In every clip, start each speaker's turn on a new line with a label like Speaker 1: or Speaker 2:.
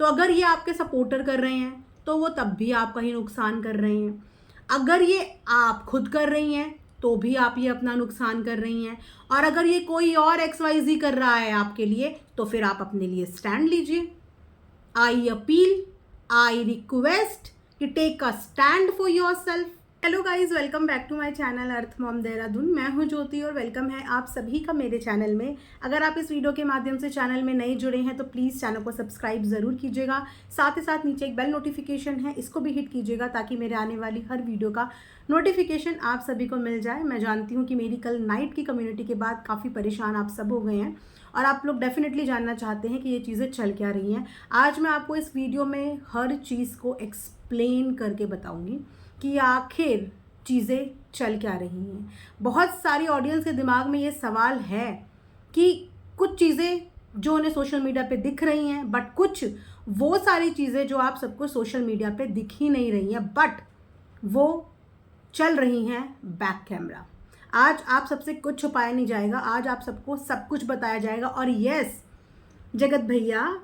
Speaker 1: तो अगर ये आपके सपोर्टर कर रहे हैं तो वो तब भी आपका ही नुकसान कर रहे हैं। अगर ये आप खुद कर रही हैं तो भी आप ये अपना नुकसान कर रही हैं। और अगर ये कोई और XYZ कर रहा है आपके लिए तो फिर आप अपने लिए स्टैंड लीजिए। आई अपील, आई रिक्वेस्ट कि take a stand for yourself. Hello guys, welcome back to my channel earth mom Dehradun. मैं हूं ज्योति और वेलकम है आप सभी का मेरे चैनल में। अगर आप इस वीडियो के माध्यम से चैनल में नए जुड़े हैं तो प्लीज़ चैनल को सब्सक्राइब ज़रूर कीजिएगा। साथ ही साथ नीचे एक बेल नोटिफिकेशन है, इसको भी हिट कीजिएगा ताकि मेरे आने वाली हर वीडियो का नोटिफिकेशन आप सभी को मिल जाए। मैं जानती हूँ कि मेरी कल नाइट की कम्युनिटी के बाद काफ़ी परेशान आप सब हो गए हैं और आप लोग डेफिनेटली जानना चाहते हैं कि ये चीज़ें चल क्या रही हैं। आज मैं आपको इस वीडियो में हर चीज़ को एक्सप्लेन करके बताऊँगी कि आखिर चीज़ें चल क्या रही हैं। बहुत सारी ऑडियंस के दिमाग में ये सवाल है कि कुछ चीज़ें जो उन्हें सोशल मीडिया पे दिख रही हैं, बट कुछ वो सारी चीज़ें जो आप सबको सोशल मीडिया पे दिख ही नहीं रही हैं, बट वो चल रही हैं बैक कैमरा। आज आप सबसे कुछ छुपाया नहीं जाएगा, आज आप सबको सब कुछ बताया जाएगा। और यस जगत भैया,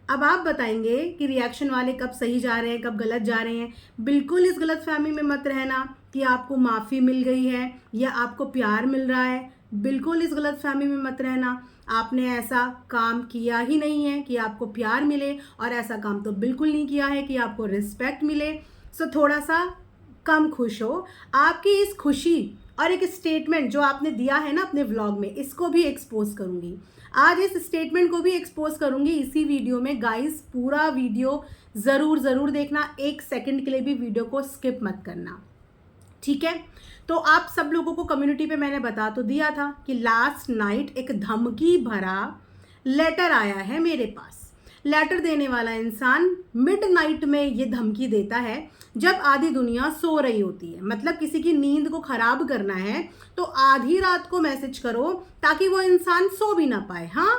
Speaker 1: अब आप बताएंगे कि रिएक्शन वाले कब सही जा रहे हैं, कब गलत जा रहे हैं। बिल्कुल इस गलत फहमी में मत रहना कि आपको माफ़ी मिल गई है या आपको प्यार मिल रहा है। बिल्कुल इस गलत फहमी में मत रहना। आपने ऐसा काम किया ही नहीं है कि आपको प्यार मिले, और ऐसा काम तो बिल्कुल नहीं किया है कि आपको रिस्पेक्ट मिले। सो थोड़ा सा कम खुश हो। आपकी इस खुशी और एक स्टेटमेंट जो आपने दिया है ना अपने व्लॉग में, इसको भी एक्सपोज करूंगी। आज इस स्टेटमेंट को भी एक्सपोज करूंगी इसी वीडियो में। गाइस पूरा वीडियो ज़रूर देखना, एक सेकंड के लिए भी वीडियो को स्किप मत करना, ठीक है। तो आप सब लोगों को कम्युनिटी पे मैंने बता तो दिया था कि लास्ट नाइट एक धमकी भरा लेटर आया है मेरे पास। लेटर देने वाला इंसान मिडनाइट में ये धमकी देता है जब आधी दुनिया सो रही होती है। मतलब किसी की नींद को खराब करना है तो आधी रात को मैसेज करो ताकि वो इंसान सो भी ना पाए। हाँ,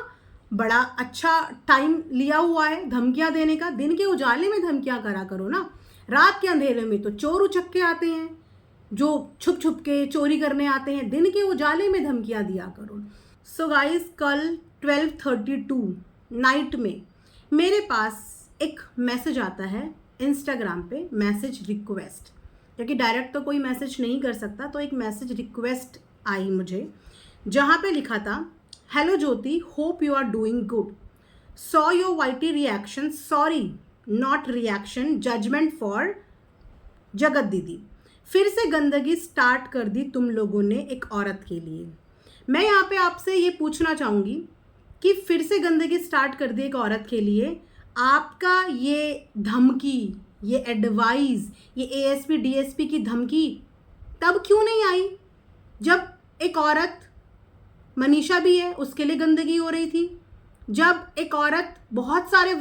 Speaker 1: बड़ा अच्छा टाइम लिया हुआ है धमकियां देने का। दिन के उजाले में धमकियां करा करो ना, रात के अंधेरे में तो चोर उचक के आते हैं जो छुप छुप के चोरी करने आते हैं। दिन के उजाले में धमकियां दिया करो। सो गाइस, कल 12:32 नाइट में मेरे पास एक मैसेज आता है इंस्टाग्राम पे, मैसेज रिक्वेस्ट, क्योंकि डायरेक्ट तो कोई मैसेज नहीं कर सकता, तो एक मैसेज रिक्वेस्ट आई मुझे जहाँ पे लिखा था, hello Jyoti, hope you are doing good, saw your YT reaction, sorry not reaction, judgement for Jagat didi. फिर से गंदगी स्टार्ट कर दी तुम लोगों ने एक औरत के लिए। मैं यहाँ पे आपसे ये पूछना चाहूँगी कि फिर से गंदगी स्टार्ट कर दी एक औरत के लिए, आपका ये धमकी, ये एडवाइस, ये ASP DSP की धमकी तब क्यों नहीं आई जब एक औरत, मनीषा भी है, उसके लिए गंदगी हो रही थी। जब एक औरत, बहुत सारे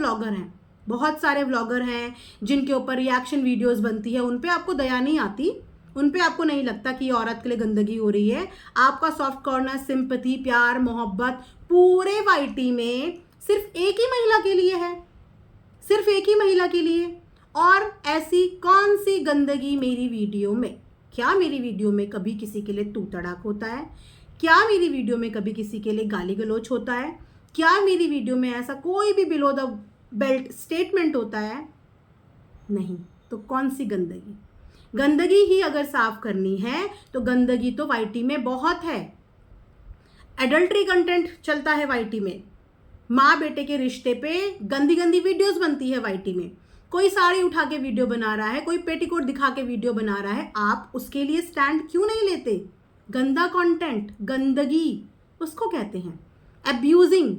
Speaker 1: व्लॉगर हैं जिनके ऊपर रिएक्शन वीडियोस बनती है, उन पे आपको दया नहीं आती, उन पे आपको नहीं लगता कि औरत के लिए गंदगी हो रही है। आपका सॉफ्ट कॉर्नर, सिंपैथी, प्यार, मोहब्बत पूरे YT में सिर्फ एक ही महिला के लिए है, सिर्फ एक ही महिला के लिए। और ऐसी कौन सी गंदगी मेरी वीडियो में? क्या मेरी वीडियो में कभी किसी के लिए तू तड़ाक होता है? क्या मेरी वीडियो में कभी किसी के लिए गाली गलौच होता है? क्या मेरी वीडियो में ऐसा कोई भी बिलो द बेल्ट स्टेटमेंट होता है? नहीं। तो कौन सी गंदगी? गंदगी ही अगर साफ करनी है तो गंदगी तो YT में बहुत है। एडल्ट्री कंटेंट चलता है YT में, माँ बेटे के रिश्ते पे गंदी गंदी वीडियोस बनती है YT में। कोई साड़ी उठा के वीडियो बना रहा है, कोई पेटीकोट दिखा के वीडियो बना रहा है, आप उसके लिए स्टैंड क्यों नहीं लेते? गंदा कंटेंट, गंदगी उसको कहते हैं, अब्यूजिंग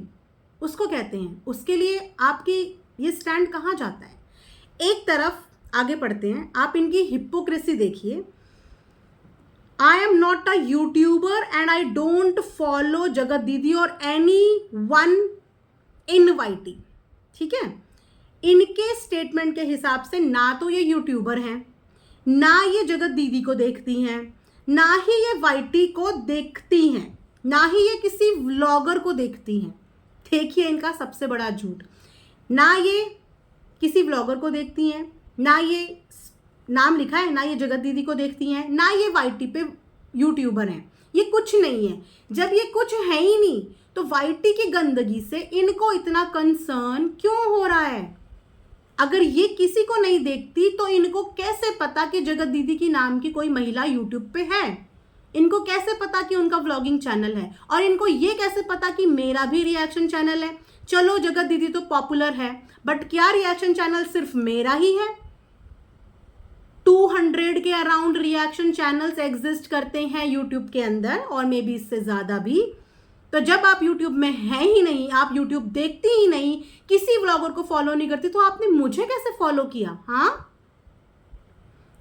Speaker 1: उसको कहते हैं। उसके लिए आपकी ये स्टैंड कहाँ जाता है? एक तरफ आगे पढ़ते हैं, आप इनकी हिपोक्रेसी देखिए। I am not a YouTuber and I don't follow जगत दीदी और एनी वन इन YT, ठीक है। इनके स्टेटमेंट के हिसाब से ना तो ये यूट्यूबर हैं, ना ये जगत दीदी को देखती हैं, ना ही ये YT को देखती हैं, ना ही ये किसी व्लॉगर को देखती हैं। देखिए इनका सबसे बड़ा झूठ, ना ये किसी व्लॉगर को देखती हैं, ना ये नाम लिखा है, ना ये जगत दीदी को देखती हैं, ना ये YT पे यूट्यूबर हैं। ये कुछ नहीं है। जब ये कुछ है ही नहीं तो YT की गंदगी से इनको इतना कंसर्न क्यों हो रहा है? अगर ये किसी को नहीं देखती तो इनको कैसे पता कि जगत दीदी की नाम की कोई महिला यूट्यूब पे है? इनको कैसे पता कि उनका व्लॉगिंग चैनल है? और इनको ये कैसे पता कि मेरा भी रिएक्शन चैनल है? चलो जगत दीदी तो पॉपुलर है, बट क्या रिएक्शन चैनल सिर्फ मेरा ही है? 200 के अराउंड रिएक्शन चैनल्स एग्जिस्ट करते हैं यूट्यूब के अंदर, और मे बी इससे ज्यादा भी। तो जब आप यूट्यूब में हैं ही नहीं, आप यूट्यूब देखती ही नहीं, किसी व्लॉगर को फॉलो नहीं करती, तो आपने मुझे कैसे फॉलो किया? हाँ,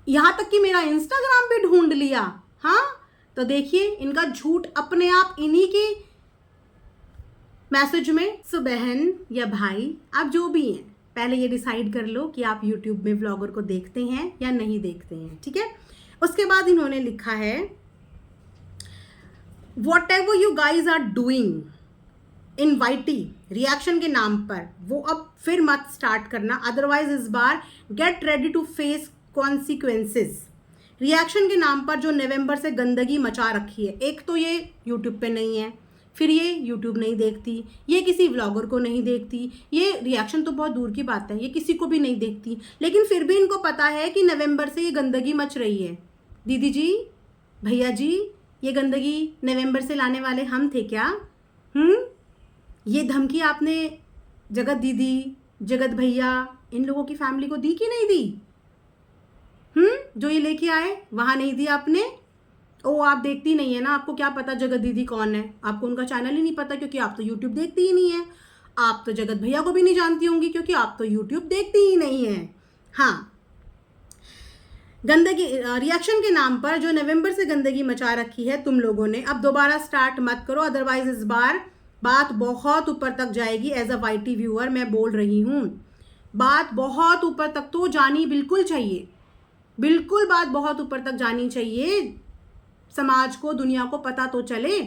Speaker 1: यहां तक कि मेरा इंस्टाग्राम भी ढूंढ लिया। हाँ, तो देखिए इनका झूठ अपने आप इन्हीं की मैसेज में। सो बहन या भाई, आप जो भी हैं, पहले ये डिसाइड कर लो कि आप यूट्यूब में व्लॉगर को देखते हैं या नहीं देखते हैं, ठीक है? उसके बाद इन्होंने लिखा है, whatever you guys are doing in YT reaction के नाम पर, वो अब फिर मत स्टार्ट करना, अदरवाइज इस बार get ready to face consequences. Reaction के नाम पर जो नवंबर से गंदगी मचा रखी है, एक तो ये यूट्यूब पे नहीं है, फिर ये यूट्यूब नहीं देखती, ये किसी व्लॉगर को नहीं देखती, ये रिएक्शन तो बहुत दूर की बात है, ये किसी को भी नहीं देखती, लेकिन फिर भी इनको पता है कि नवंबर से ये गंदगी मच रही है। दीदी जी, भैया जी, ये गंदगी नवंबर से लाने वाले हम थे क्या? ये धमकी आपने जगत दीदी, जगत भैया, इन लोगों की फैमिली को दी कि नहीं दी? जो ये लेके आए वहां नहीं दी आपने? ओ, आप देखती नहीं है ना, आपको क्या पता जगत दीदी कौन है? आपको उनका चैनल ही नहीं पता, क्योंकि आप तो यूट्यूब देखती ही नहीं है। आप तो जगत भैया को भी नहीं जानती होंगी, क्योंकि आप तो यूट्यूब देखती ही नहीं है। हाँ, गंदगी रिएक्शन के नाम पर जो नवंबर से गंदगी मचा रखी है तुम लोगों ने, अब दोबारा स्टार्ट मत करो, अदरवाइज इस बार बात बहुत ऊपर तक जाएगी। एज अ वाईटी व्यूअर मैं बोल रही हूँ, बात बहुत ऊपर तक तो जानी बिल्कुल चाहिए, बिल्कुल बात बहुत ऊपर तक जानी चाहिए। समाज को, दुनिया को पता तो चले,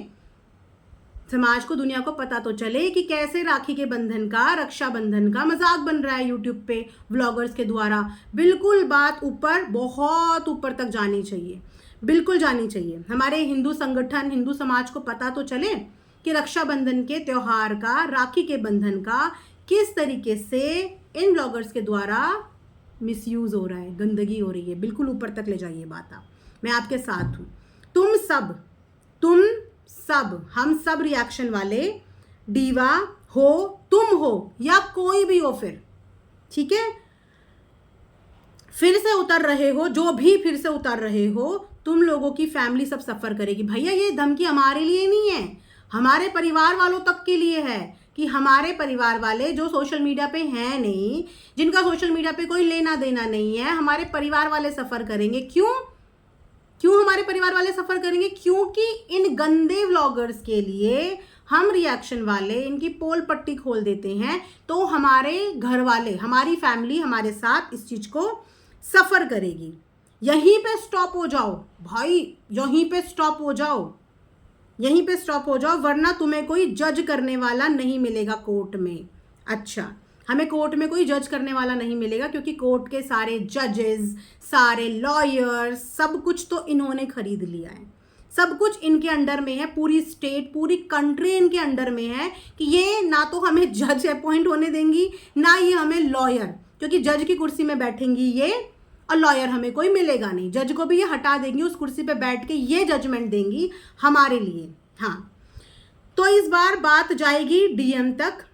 Speaker 1: समाज को, दुनिया को पता तो चले कि कैसे राखी के बंधन का, रक्षाबंधन का मजाक बन रहा है यूट्यूब पे व्लॉगर्स के द्वारा। बिल्कुल बात ऊपर, बहुत ऊपर तक जानी चाहिए, बिल्कुल जानी चाहिए। हमारे हिंदू संगठन, हिंदू समाज को पता तो चले कि रक्षाबंधन के त्योहार का, राखी के बंधन का किस तरीके से इन व्लॉगर्स के द्वारा मिसयूज हो रहा है, गंदगी हो रही है। बिल्कुल ऊपर तक ले जाइए बात आप, मैं आपके साथ हूँ। तुम सब, हम सब रिएक्शन वाले, डीवा हो, तुम हो या कोई भी हो, ठीक है, फिर से उतर रहे हो, जो भी फिर से उतर रहे हो, तुम लोगों की फैमिली सब सफर करेगी। भैया ये धमकी हमारे लिए नहीं है, हमारे परिवार वालों तक के लिए है, कि हमारे परिवार वाले जो सोशल मीडिया पे हैं नहीं, जिनका सोशल मीडिया पे कोई लेना देना नहीं है, हमारे परिवार वाले सफर करेंगे। क्यों हमारे परिवार वाले सफर करेंगे? क्योंकि इन गंदे व्लॉगर्स के लिए हम रिएक्शन वाले इनकी पोल पट्टी खोल देते हैं, तो हमारे घर वाले, हमारी फैमिली हमारे साथ इस चीज को सफर करेगी। यहीं पे स्टॉप हो जाओ भाई, यहीं पे स्टॉप हो जाओ, यहीं पे स्टॉप हो जाओ, वरना तुम्हें कोई जज करने वाला नहीं मिलेगा कोर्ट में। अच्छा, हमें कोर्ट में कोई जज करने वाला नहीं मिलेगा, क्योंकि कोर्ट के सारे जजेस, सारे लॉयर्स, सब कुछ तो इन्होंने खरीद लिया है, सब कुछ इनके अंडर में है, पूरी स्टेट, पूरी कंट्री इनके अंडर में है, कि ये ना तो हमें जज अपॉइंट होने देंगी, ना ये हमें लॉयर, क्योंकि जज की कुर्सी में बैठेंगी ये, और लॉयर हमें कोई मिलेगा नहीं। जज को भी ये हटा देंगी, उस कुर्सी पे बैठ के ये जजमेंट देंगी हमारे लिए। हाँ, तो इस बार बात जाएगी डीएम तक,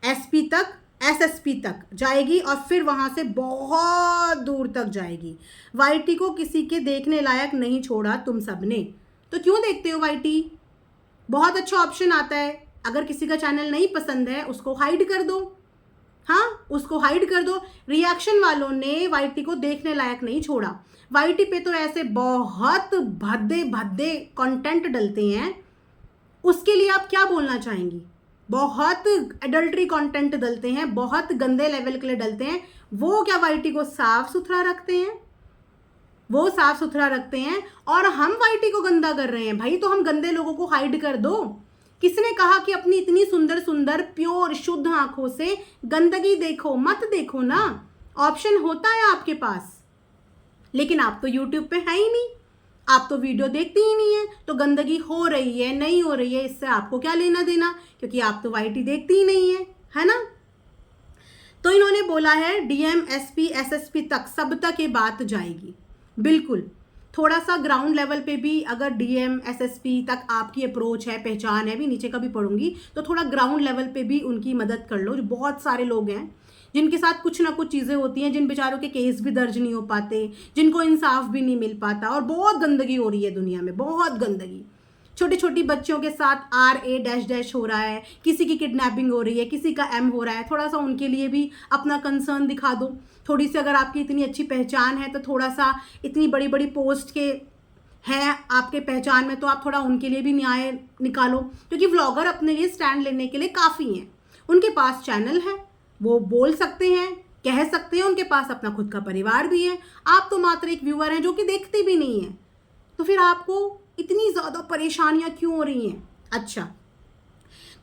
Speaker 1: एसपी तक, एसएसपी तक जाएगी, और फिर वहां से बहुत दूर तक जाएगी। वाईटी को किसी के देखने लायक नहीं छोड़ा तुम सबने, तो क्यों देखते हो वाईटी? बहुत अच्छा ऑप्शन आता है, अगर किसी का चैनल नहीं पसंद है उसको हाइड कर दो। हाँ, उसको हाइड कर दो। रिएक्शन वालों ने वाईटी को देखने लायक नहीं छोड़ा। वाईटी पे तो ऐसे बहुत भद्दे भद्दे कंटेंट डलते हैं, उसके लिए आप क्या बोलना चाहेंगी? बहुत एडल्ट्री कंटेंट डलते हैं, बहुत गंदे लेवल के लिए डलते हैं, वो क्या वाईटी को साफ सुथरा रखते हैं? वो साफ सुथरा रखते हैं, और हम वाईटी को गंदा कर रहे हैं। भाई तो हम गंदे लोगों को हाइड कर दो। किसने कहा कि अपनी इतनी सुंदर सुंदर प्योर शुद्ध आंखों से गंदगी देखो? मत देखो ना, ऑप्शन होता है आपके पास, लेकिन आप तो यूट्यूब पे है ही नहीं, आप तो वीडियो देखती ही नहीं है, तो गंदगी हो रही है नहीं हो रही है इससे आपको क्या लेना देना, क्योंकि आप तो वाईटी देखती ही नहीं है ना। तो इन्होंने बोला है डीएम, एसपी, एसएसपी तक, सब तक ये बात जाएगी। बिल्कुल, थोड़ा सा ग्राउंड लेवल पे भी अगर डीएम, एसएसपी तक आपकी अप्रोच है, पहचान है, भी नीचे का भी पढ़ूंगी, तो थोड़ा ग्राउंड लेवल पे भी उनकी मदद कर लो। जो बहुत सारे लोग हैं जिनके साथ कुछ ना कुछ चीज़ें होती हैं, जिन बेचारों के केस भी दर्ज नहीं हो पाते, जिनको इंसाफ भी नहीं मिल पाता, और बहुत गंदगी हो रही है दुनिया में, बहुत गंदगी। छोटी छोटी बच्चियों के साथ RA-डैश हो रहा है, किसी की किडनैपिंग हो रही है, किसी का M हो रहा है। थोड़ा सा उनके लिए भी अपना कंसर्न दिखा दो। थोड़ी सी अगर आपकी इतनी अच्छी पहचान है तो थोड़ा सा, इतनी बड़ी बड़ी पोस्ट के हैं आपके पहचान में, तो आप थोड़ा उनके लिए भी न्याय निकालो, क्योंकि व्लॉगर अपने लिए स्टैंड लेने के लिए काफ़ी हैं। उनके पास चैनल है, वो बोल सकते हैं, कह सकते हैं, उनके पास अपना खुद का परिवार भी है। आप तो मात्र एक व्यूअर हैं जो कि देखते भी नहीं हैं, तो फिर आपको इतनी ज़्यादा परेशानियां क्यों हो रही हैं? अच्छा,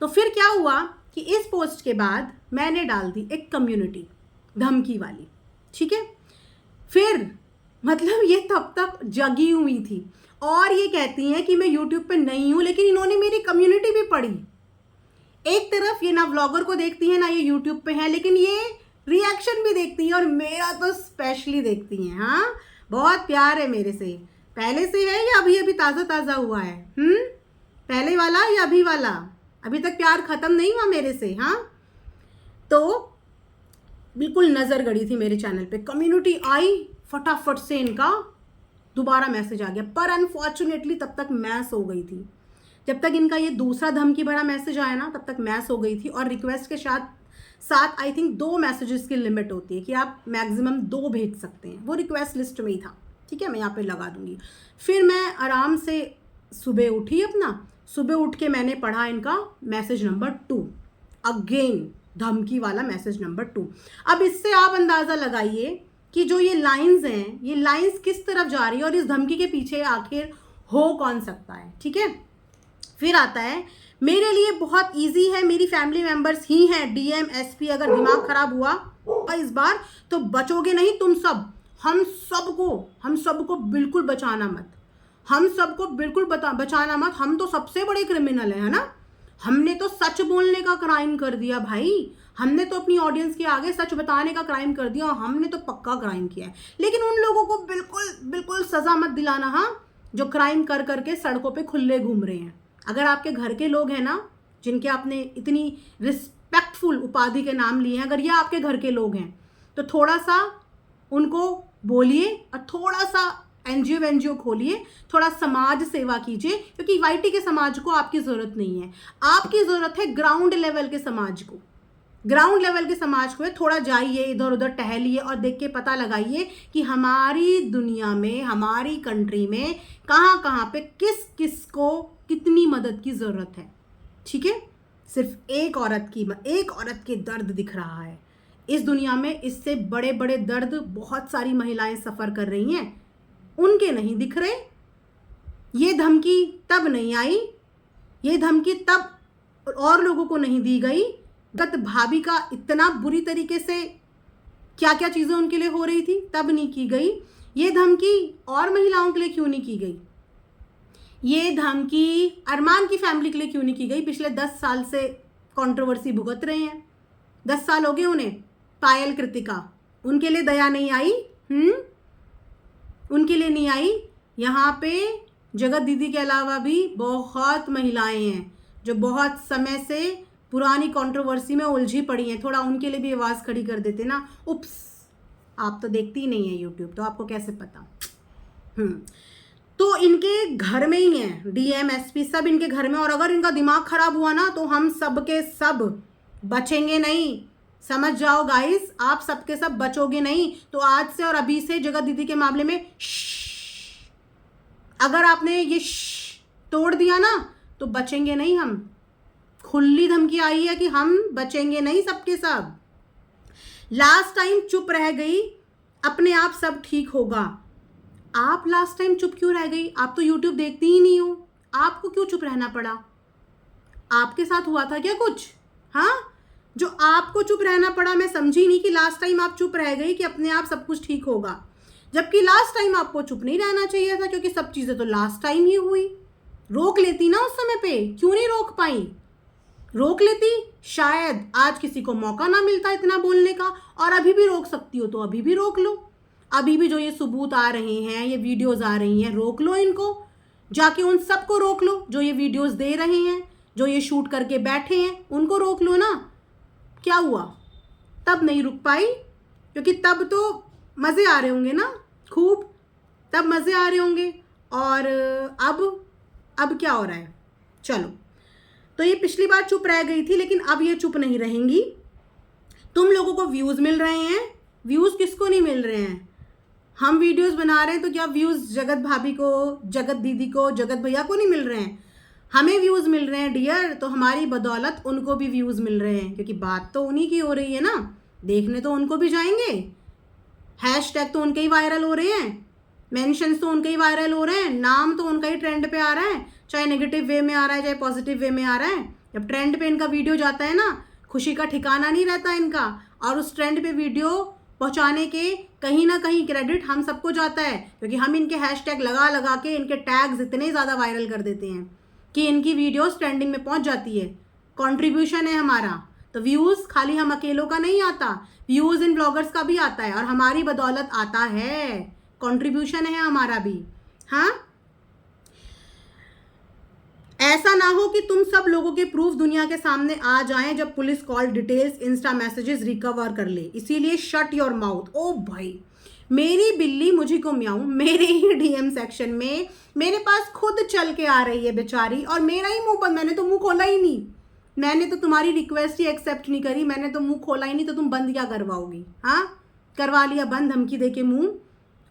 Speaker 1: तो फिर क्या हुआ कि इस पोस्ट के बाद मैंने डाल दी एक कम्युनिटी धमकी वाली, ठीक है। फिर मतलब ये तब तक जगी हुई थी, और ये कहती हैं कि मैं यूट्यूब पे नहीं हूँ, लेकिन इन्होंने मेरी कम्युनिटी भी पढ़ी। एक तरफ ये ना व्लॉगर को देखती है ना ये यूट्यूब पे है, लेकिन ये रिएक्शन भी देखती है, और मेरा तो स्पेशली देखती हैं। हाँ, बहुत प्यार है मेरे से, पहले से है या अभी अभी ताज़ा ताज़ा हुआ है? पहले वाला या अभी वाला? अभी तक प्यार ख़त्म नहीं हुआ मेरे से। हाँ, तो बिल्कुल नज़र गड़ी थी मेरे चैनल पे, कम्युनिटी आई, फटाफट से इनका दोबारा मैसेज आ गया। पर अनफॉर्चुनेटली तब तक मैं सो गई थी। जब तक इनका ये दूसरा धमकी भरा मैसेज आया ना, तब तक मैं सो गई थी। और रिक्वेस्ट के साथ आई थिंक 2 मैसेजेस की लिमिट होती है कि आप मैक्सिमम 2 भेज सकते हैं, वो रिक्वेस्ट लिस्ट में ही था, ठीक है, मैं यहाँ पे लगा दूंगी। फिर मैं आराम से सुबह उठी, सुबह उठ के मैंने पढ़ा इनका मैसेज नंबर 2, अगेन धमकी वाला मैसेज नंबर 2। अब इससे आप अंदाज़ा लगाइए कि जो ये लाइंस हैं, ये लाइंस किस तरफ जा रही है, और इस धमकी के पीछे आखिर हो कौन सकता है, ठीक है। फिर आता है, मेरे लिए बहुत इजी है, मेरी फैमिली मेंबर्स ही हैं डीएम, एसपी, अगर दिमाग खराब हुआ इस बार तो बचोगे नहीं तुम सब। हम सबको बिल्कुल बचाना मत, हम सबको बिल्कुल बचाना मत। हम तो सबसे बड़े क्रिमिनल है ना। हमने तो सच बोलने का क्राइम कर दिया भाई, हमने तो अपनी ऑडियंस के आगे सच बताने का क्राइम कर दिया, और हमने तो पक्का क्राइम किया है। लेकिन उन लोगों को बिल्कुल सजा मत दिलाना, हाँ, जो क्राइम कर करके सड़कों पे खुले घूम रहे हैं। अगर आपके घर के लोग हैं ना, जिनके आपने इतनी रिस्पेक्टफुल उपाधि के नाम लिए हैं, अगर ये आपके घर के लोग हैं, तो थोड़ा सा उनको बोलिए, और थोड़ा सा एनजीओ खोलिए, थोड़ा समाज सेवा कीजिए, क्योंकि वाईटी के समाज को आपकी ज़रूरत नहीं है। आपकी ज़रूरत है ग्राउंड लेवल के समाज को, ग्राउंड लेवल के समाज को। थोड़ा जाइए, इधर उधर टहलिए, और देख के पता लगाइए कि हमारी दुनिया में, हमारी कंट्री में कहाँ कहाँ पे किस किस को कितनी मदद की ज़रूरत है, ठीक है। सिर्फ एक औरत के दर्द दिख रहा है इस दुनिया में, इससे बड़े बड़े दर्द बहुत सारी महिलाएं सफ़र कर रही हैं, उनके नहीं दिख रहे। ये धमकी तब नहीं आई, ये धमकी तब और लोगों को नहीं दी गई। गत भाभी का इतना बुरी तरीके से क्या क्या चीज़ें उनके लिए हो रही थी, तब नहीं की गई। ये धमकी और महिलाओं के लिए क्यों नहीं की गई? ये धमकी अरमान की फैमिली के लिए क्यों नहीं की गई? पिछले 10 साल से कंट्रोवर्सी भुगत रहे हैं, 10 साल हो गए उन्हें। पायल, कृतिका, उनके लिए दया नहीं आई? उनके लिए नहीं आई। यहाँ पे जगत दीदी के अलावा भी बहुत महिलाएं हैं जो बहुत समय से पुरानी कंट्रोवर्सी में उलझी पड़ी हैं। थोड़ा उनके लिए भी आवाज़ खड़ी कर देते ना। उप्स, आप तो देखती ही नहीं है यूट्यूब, तो आपको कैसे पता। तो इनके घर में ही हैं डीएम, एसपी, सब इनके घर में। और अगर इनका दिमाग खराब हुआ ना, तो हम सब के सब बचेंगे नहीं। समझ जाओ गाइस, आप सबके सब बचोगे नहीं। तो आज से और अभी से जगत दीदी के मामले में अगर आपने ये तोड़ दिया ना, तो बचेंगे नहीं हम। खुली धमकी आई है कि हम बचेंगे नहीं सबके सब। लास्ट टाइम चुप रह गई, अपने आप सब ठीक होगा। आप लास्ट टाइम चुप क्यों रह गई? आप तो यूट्यूब देखती ही नहीं हो, आपको क्यों चुप रहना पड़ा? आपके साथ हुआ था क्या कुछ? हाँ, जो आपको चुप रहना पड़ा, मैं समझी नहीं कि लास्ट टाइम आप चुप रह गई कि अपने आप सब कुछ ठीक होगा, जबकि लास्ट टाइम आपको चुप नहीं रहना चाहिए था, क्योंकि सब चीज़ें तो लास्ट टाइम ही हुई। रोक लेती ना उस समय पे, क्यों नहीं रोक पाई? रोक लेती, शायद आज किसी को मौका ना मिलता इतना बोलने का, और अभी भी रोक सकती हो तो अभी भी रोक लो। अभी भी जो ये सबूत आ रहे हैं, ये वीडियोस आ रही हैं, रोक लो इनको, जाके उन सबको रोक लो जो ये वीडियोस दे रहे हैं, जो ये शूट करके बैठे हैं, उनको रोक लो ना। क्या हुआ, तब नहीं रुक पाई? क्योंकि तब तो मज़े आ रहे होंगे ना, खूब, तब मज़े आ रहे होंगे। और अब क्या हो रहा है? चलो, तो ये पिछली बार चुप रह गई थी, लेकिन अब ये चुप नहीं रहेंगी। तुम लोगों को व्यूज़ मिल रहे हैं, व्यूज़ किसको नहीं मिल रहे हैं? हम वीडियोस बना रहे हैं तो क्या व्यूज़ जगत भाभी को, जगत दीदी को, जगत भैया को नहीं मिल रहे हैं? हमें व्यूज़ मिल रहे हैं डियर, तो हमारी बदौलत उनको भी व्यूज़ मिल रहे हैं, क्योंकि बात तो उन्हीं की हो रही है ना, देखने तो उनको भी जाएंगे, हैशटैग तो उनके ही वायरल हो रहे हैं, मेंशंस तो उनके ही वायरल हो रहे हैं, नाम तो उनका ही ट्रेंड पे आ रहा है, चाहे नेगेटिव वे में आ रहा है चाहे पॉजिटिव वे में आ रहा है। जब ट्रेंड पे इनका वीडियो जाता है ना, खुशी का ठिकाना नहीं रहता इनका, और उस ट्रेंड पे वीडियो पहुंचाने के कहीं ना कहीं क्रेडिट हम सबको जाता है, क्योंकि हम इनके हैशटैग लगा लगा के इनके टैग्स इतने ज़्यादा वायरल कर देते हैं कि इनकी वीडियोस ट्रेंडिंग में पहुंच जाती है। कंट्रीब्यूशन है हमारा, तो व्यूज़ खाली हम अकेलों का नहीं आता, व्यूज़ इन ब्लॉगर्स का भी आता है, और हमारी बदौलत आता है, कंट्रीब्यूशन है हमारा भी। हाँ, ऐसा ना हो कि तुम सब लोगों के प्रूफ दुनिया के सामने आ जाएं जब police call details, Insta messages recover कर ले। इसीलिए शट योर माउथ। ओ भाई, मेरी बिल्ली मुझे को म्याऊं मेरे ही डीएम सेक्शन में मेरे पास खुद चल के आ रही है बेचारी, और मेरा ही मुंह बंद, मैंने तो मुंह खोला ही नहीं, मैंने तो तुम्हारी रिक्वेस्ट ही एक्सेप्ट नहीं करी, मैंने तो मुंह खोला ही नहीं, तो तुम बंद क्या करवाओगी? हाँ, करवा लिया बंद, धमकी दे के मुँह,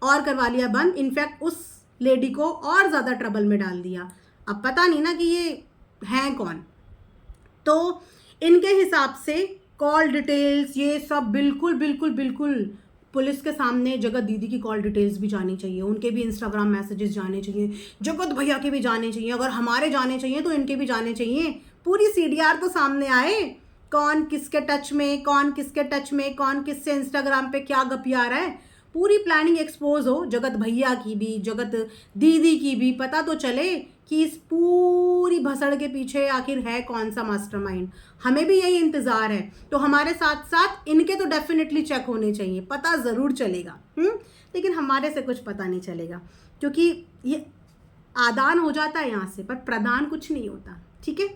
Speaker 1: और करवा लिया बंद। इनफैक्ट उस लेडी को और ज़्यादा ट्रबल में डाल दिया। अब पता नहीं ना कि ये हैं कौन, तो इनके हिसाब से कॉल डिटेल्स ये सब बिल्कुल बिल्कुल बिल्कुल पुलिस के सामने जगत दीदी की कॉल डिटेल्स भी जानी चाहिए, उनके भी इंस्टाग्राम मैसेजेस जाने चाहिए, जगत भैया के भी जाने चाहिए, अगर हमारे जाने चाहिए तो इनके भी जाने चाहिए। पूरी सीडीआर तो सामने आए, कौन किसके टच में, कौन किसके टच में, कौन किससे इंस्टाग्राम पे क्या गपिया रहा है, पूरी प्लानिंग एक्सपोज हो, जगत भैया की भी, जगत दीदी की भी, पता तो चले कि इस पूरी भसड़ के पीछे आखिर है कौन सा मास्टरमाइंड। हमें भी यही इंतज़ार है, तो हमारे साथ साथ इनके तो डेफिनेटली चेक होने चाहिए, पता ज़रूर चलेगा। लेकिन हमारे से कुछ पता नहीं चलेगा, क्योंकि ये आदान हो जाता है यहाँ से, पर प्रदान कुछ नहीं होता। ठीक है,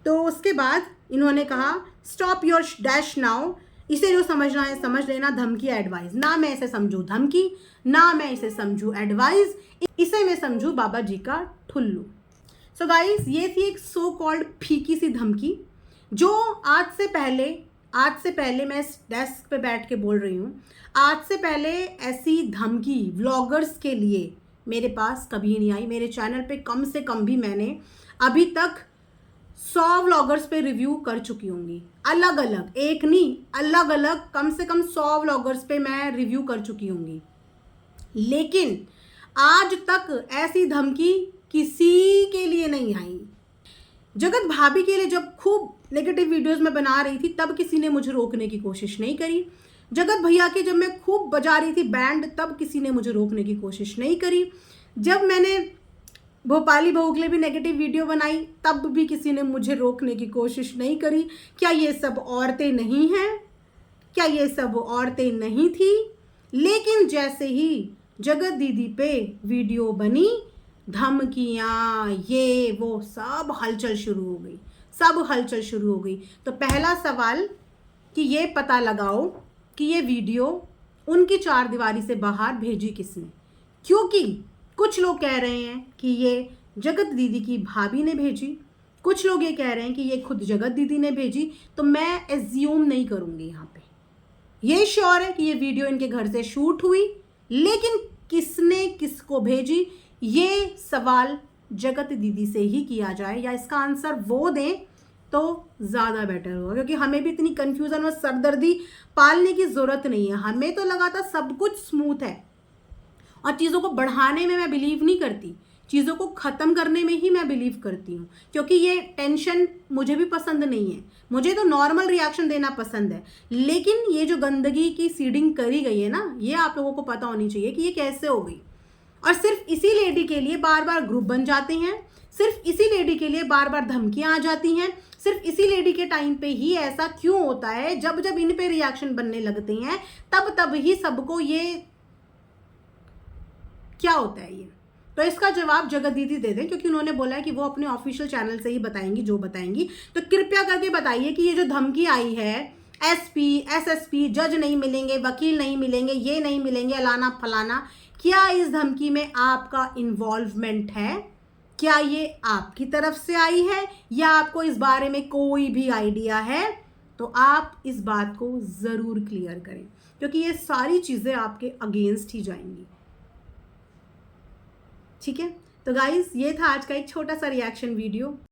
Speaker 1: तो उसके बाद इन्होंने कहा स्टॉप योर डैश नाउ, इसे जो समझना है समझ लेना, धमकी एडवाइस ना मैं इसे समझूँ धमकी, ना मैं इसे समझूँ एडवाइस, इसे मैं समझूँ बाबा जी का ठुल्लू। सो गाइस, ये थी एक सो कॉल्ड फीकी सी धमकी, जो आज से पहले मैं इस डेस्क पे बैठ के बोल रही हूँ, आज से पहले ऐसी धमकी व्लॉगर्स के लिए मेरे पास कभी नहीं आई। मेरे चैनल पे कम से कम भी मैंने अभी तक 100 व्लॉगर्स पे रिव्यू कर चुकी होंगी, अलग अलग, एक नहीं, अलग अलग कम से कम 100 व्लॉगर्स पे मैं रिव्यू कर चुकी होंगी, लेकिन आज तक ऐसी धमकी किसी के लिए नहीं आई। जगत भाभी के लिए जब खूब नेगेटिव वीडियोस में बना रही थी तब किसी ने मुझे रोकने की कोशिश नहीं करी, जगत भैया के जब मैं खूब बजा रही थी बैंड तब किसी ने मुझे रोकने की कोशिश नहीं करी, जब मैंने भोपाली बहू के लिए भी नेगेटिव वीडियो बनाई तब भी किसी ने मुझे रोकने की कोशिश नहीं करी। क्या ये सब औरतें नहीं हैं? क्या ये सब औरतें नहीं थी? लेकिन जैसे ही जगत दीदी पे वीडियो बनी, धमकियाँ ये वो सब हलचल शुरू हो गई, सब हलचल शुरू हो गई। तो पहला सवाल कि ये पता लगाओ कि ये वीडियो उनकी चार दीवारी से बाहर भेजी किसने, क्योंकि कुछ लोग कह रहे हैं कि ये जगत दीदी की भाभी ने भेजी, कुछ लोग ये कह रहे हैं कि ये खुद जगत दीदी ने भेजी। तो मैं एज्यूम नहीं करूँगी यहाँ पे, ये श्योर है कि ये वीडियो इनके घर से शूट हुई, लेकिन किसने किसको भेजी ये सवाल जगत दीदी से ही किया जाए, या इसका आंसर वो दें तो ज़्यादा बेटर होगा, क्योंकि हमें भी इतनी कन्फ्यूज़न और सरदर्दी पालने की ज़रूरत नहीं है। हमें तो लगा था सब कुछ स्मूथ है, और चीज़ों को बढ़ाने में मैं बिलीव नहीं करती, चीज़ों को ख़त्म करने में ही मैं बिलीव करती हूँ, क्योंकि ये टेंशन मुझे भी पसंद नहीं है, मुझे तो नॉर्मल रिएक्शन देना पसंद है। लेकिन ये जो गंदगी की सीडिंग करी गई है ना, ये आप लोगों को पता होनी चाहिए कि ये कैसे हो गई, और सिर्फ इसी लेडी के लिए बार बार ग्रुप बन जाते हैं, सिर्फ इसी लेडी के लिए बार बार धमकियां आ जाती हैं, सिर्फ इसी लेडी के टाइम पे ही ऐसा क्यों होता है, जब जब इन पे रिएक्शन बनने लगते हैं तब तब ही सबको ये क्या होता है ये। तो इसका जवाब जगत दीदी दे दें, क्योंकि उन्होंने बोला है कि वो अपने ऑफिशियल चैनल से ही बताएंगी जो बताएंगी। तो कृपया करके बताइए कि ये जो धमकी आई है, एसपी एसएसपी जज नहीं मिलेंगे, वकील नहीं मिलेंगे, ये नहीं मिलेंगे, अलाना फलाना, क्या इस धमकी में आपका इन्वॉल्वमेंट है? क्या ये आपकी तरफ से आई है या आपको इस बारे में कोई भी आइडिया है? तो आप इस बात को ज़रूर क्लियर करें, क्योंकि ये सारी चीज़ें आपके अगेंस्ट ही जाएंगी। ठीक है, तो गाइस ये था आज का एक छोटा सा रिएक्शन वीडियो।